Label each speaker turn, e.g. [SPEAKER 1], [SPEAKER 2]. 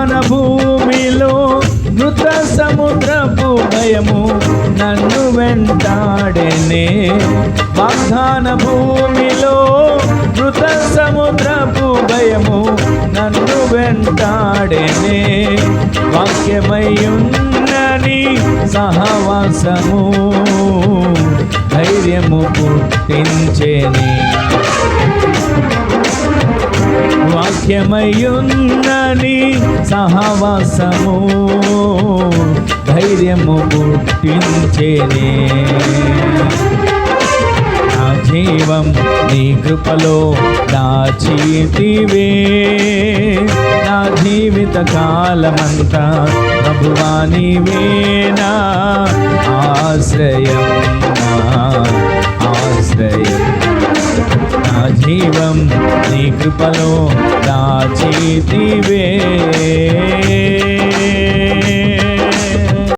[SPEAKER 1] వాగ్దాన భూమిలో మృత సముద్రపు భయము నన్ను వెంటాడెనే. వాగ్దాన భూమిలో మృత సముద్రపు భయము నన్ను వెంటాడెనే. వాక్యమయ్యున్నని సహవాసము ధైర్యము పుట్టించేని. వాక్యమయ్యున్నని సహవాసము ధైర్యము పుట్టించేనే. నా జీవం నీ కృపలో దాచితివే. నా జీవిత కాలమంతా ప్రభువా నీవే నా ఆశ్రయం, నా ఆశ్రయం. నా జీవం నీ కృపలో దాచితివే.